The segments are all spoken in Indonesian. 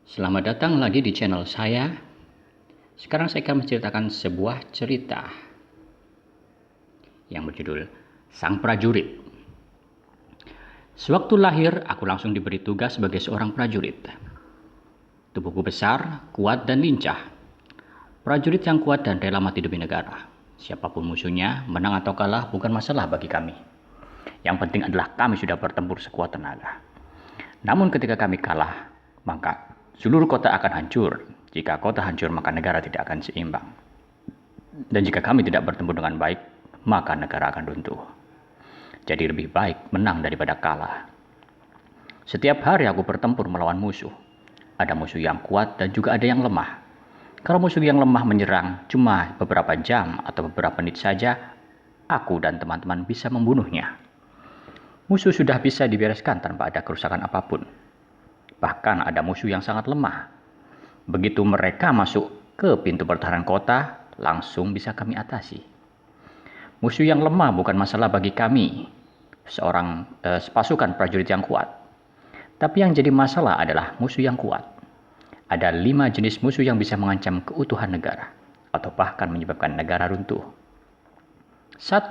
Selamat datang lagi di channel saya. Sekarang saya akan menceritakan sebuah cerita yang berjudul Sang Prajurit. Sewaktu lahir, aku langsung diberi tugas sebagai seorang prajurit. Tubuhku besar, kuat, dan lincah. Prajurit yang kuat dan rela mati demi negara. Siapapun musuhnya, menang atau kalah bukan masalah bagi kami. Yang penting adalah kami sudah bertempur sekuat tenaga. Namun ketika kami kalah, maka seluruh kota akan hancur. Jika kota hancur, maka negara tidak akan seimbang. Dan jika kami tidak bertempur dengan baik, maka negara akan runtuh. Jadi lebih baik menang daripada kalah. Setiap hari aku bertempur melawan musuh. Ada musuh yang kuat dan juga ada yang lemah. Kalau musuh yang lemah menyerang cuma beberapa jam atau beberapa menit saja, aku dan teman-teman bisa membunuhnya. Musuh sudah bisa dibereskan tanpa ada kerusakan apapun. Bahkan ada musuh yang sangat lemah. Begitu mereka masuk ke pintu pertahanan kota, langsung bisa kami atasi. Musuh yang lemah bukan masalah bagi kami, pasukan prajurit yang kuat. Tapi yang jadi masalah adalah musuh yang kuat. Ada 5 jenis musuh yang bisa mengancam keutuhan negara, atau bahkan menyebabkan negara runtuh. 1.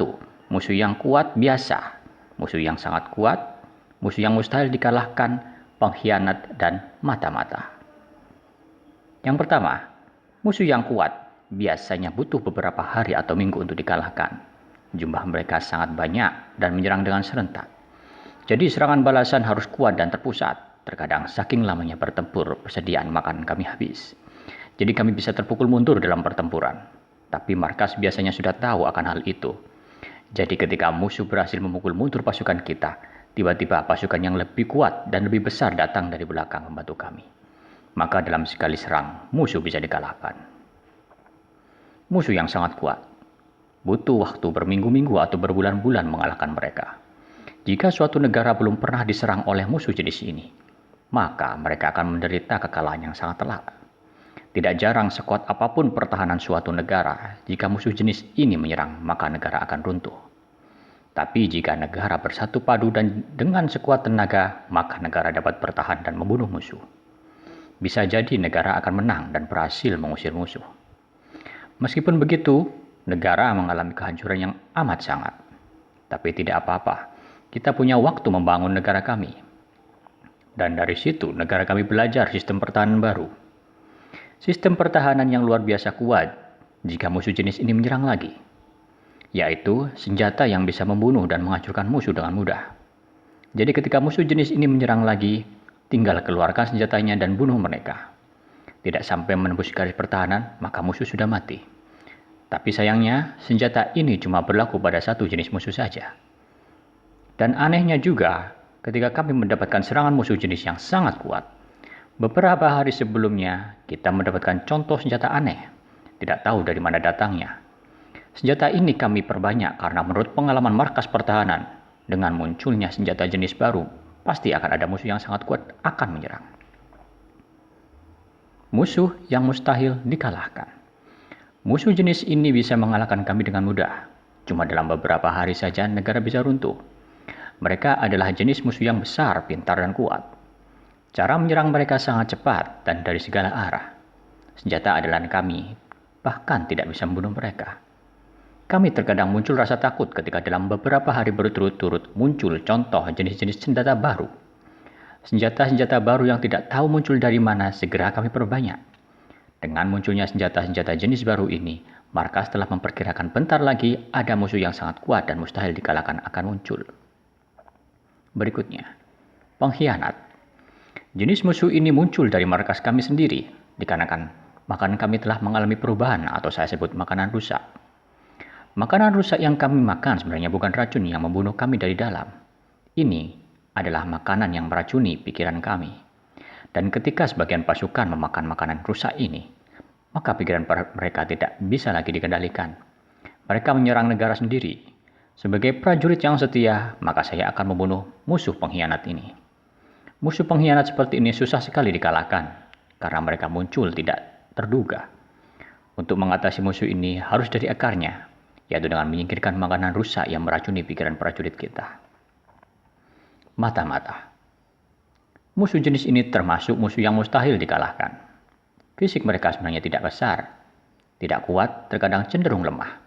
Musuh yang kuat biasa. Musuh yang sangat kuat, musuh yang mustahil dikalahkan, pengkhianat, dan mata-mata. Yang pertama, musuh yang kuat biasanya butuh beberapa hari atau minggu untuk dikalahkan. Jumlah mereka sangat banyak dan menyerang dengan serentak. Jadi serangan balasan harus kuat dan terpusat. Terkadang saking lamanya bertempur, persediaan makanan kami habis. Jadi kami bisa terpukul mundur dalam pertempuran. Tapi markas biasanya sudah tahu akan hal itu. Jadi ketika musuh berhasil memukul mundur pasukan kita, tiba-tiba pasukan yang lebih kuat dan lebih besar datang dari belakang membantu kami. Maka dalam sekali serang, musuh bisa dikalahkan. Musuh yang sangat kuat butuh waktu berminggu-minggu atau berbulan-bulan mengalahkan mereka. Jika suatu negara belum pernah diserang oleh musuh jenis ini, maka mereka akan menderita kekalahan yang sangat telak. Tidak jarang sekuat apapun pertahanan suatu negara, jika musuh jenis ini menyerang, maka negara akan runtuh. Tapi jika negara bersatu padu dan dengan sekuat tenaga, maka negara dapat bertahan dan membunuh musuh. Bisa jadi negara akan menang dan berhasil mengusir musuh. Meskipun begitu, negara mengalami kehancuran yang amat sangat. Tapi tidak apa-apa, kita punya waktu membangun negara kami. Dan dari situ negara kami belajar sistem pertahanan baru. Sistem pertahanan yang luar biasa kuat jika musuh jenis ini menyerang lagi, yaitu senjata yang bisa membunuh dan menghancurkan musuh dengan mudah. Jadi ketika musuh jenis ini menyerang lagi, tinggal keluarkan senjatanya dan bunuh mereka. Tidak sampai menembus garis pertahanan, maka musuh sudah mati. Tapi sayangnya, senjata ini cuma berlaku pada satu jenis musuh saja. Dan anehnya juga, ketika kami mendapatkan serangan musuh jenis yang sangat kuat, beberapa hari sebelumnya, kita mendapatkan contoh senjata aneh. Tidak tahu dari mana datangnya. Senjata ini kami perbanyak karena menurut pengalaman markas pertahanan, dengan munculnya senjata jenis baru, pasti akan ada musuh yang sangat kuat akan menyerang. Musuh yang mustahil dikalahkan. Musuh jenis ini bisa mengalahkan kami dengan mudah. Cuma dalam beberapa hari saja negara bisa runtuh. Mereka adalah jenis musuh yang besar, pintar, dan kuat. Cara menyerang mereka sangat cepat dan dari segala arah. Senjata andalan kami bahkan tidak bisa membunuh mereka. Kami terkadang muncul rasa takut ketika dalam beberapa hari berturut-turut muncul contoh jenis-jenis senjata baru. Senjata-senjata baru yang tidak tahu muncul dari mana segera kami perbanyak. Dengan munculnya senjata-senjata jenis baru ini, markas telah memperkirakan bentar lagi ada musuh yang sangat kuat dan mustahil dikalahkan akan muncul. Berikutnya, pengkhianat. Jenis musuh ini muncul dari markas kami sendiri, dikarenakan makanan kami telah mengalami perubahan atau saya sebut makanan rusak. Makanan rusak yang kami makan sebenarnya bukan racun yang membunuh kami dari dalam. Ini adalah makanan yang meracuni pikiran kami. Dan ketika sebagian pasukan memakan makanan rusak ini, maka pikiran mereka tidak bisa lagi dikendalikan. Mereka menyerang negara sendiri. Sebagai prajurit yang setia, maka saya akan membunuh musuh pengkhianat ini. Musuh pengkhianat seperti ini susah sekali dikalahkan, karena mereka muncul tidak terduga. Untuk mengatasi musuh ini harus dari akarnya, yaitu dengan menyingkirkan makanan rusak yang meracuni pikiran prajurit kita. Mata-mata. Musuh jenis ini termasuk musuh yang mustahil dikalahkan. Fisik mereka sebenarnya tidak besar, tidak kuat, terkadang cenderung lemah.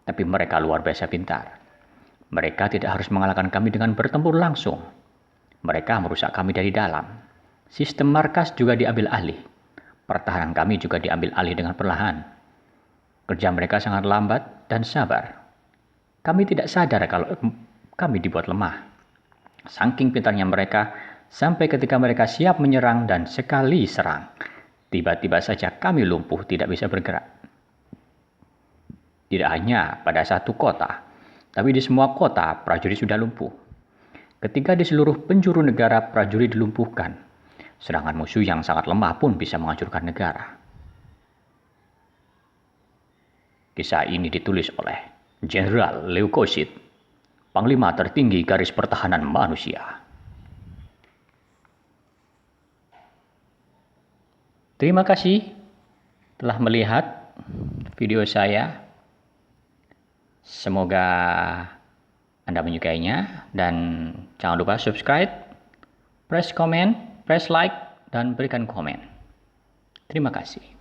Tapi mereka luar biasa pintar. Mereka tidak harus mengalahkan kami dengan bertempur langsung. Mereka merusak kami dari dalam. Sistem markas juga diambil alih. Pertahanan kami juga diambil alih dengan perlahan. Kerja mereka sangat lambat dan sabar. Kami tidak sadar kalau kami dibuat lemah. Saking pintarnya mereka, sampai ketika mereka siap menyerang dan sekali serang, tiba-tiba saja kami lumpuh, tidak bisa bergerak. Tidak hanya pada satu kota, tapi di semua kota prajurit sudah lumpuh. Ketika di seluruh penjuru negara prajurit dilumpuhkan, serangan musuh yang sangat lemah pun bisa menghancurkan negara. Kisah ini ditulis oleh Jenderal Leukosit, Panglima tertinggi garis pertahanan manusia. Terima kasih telah melihat video saya. Semoga Anda menyukainya dan jangan lupa subscribe, press comment, press like, dan berikan komen. Terima kasih.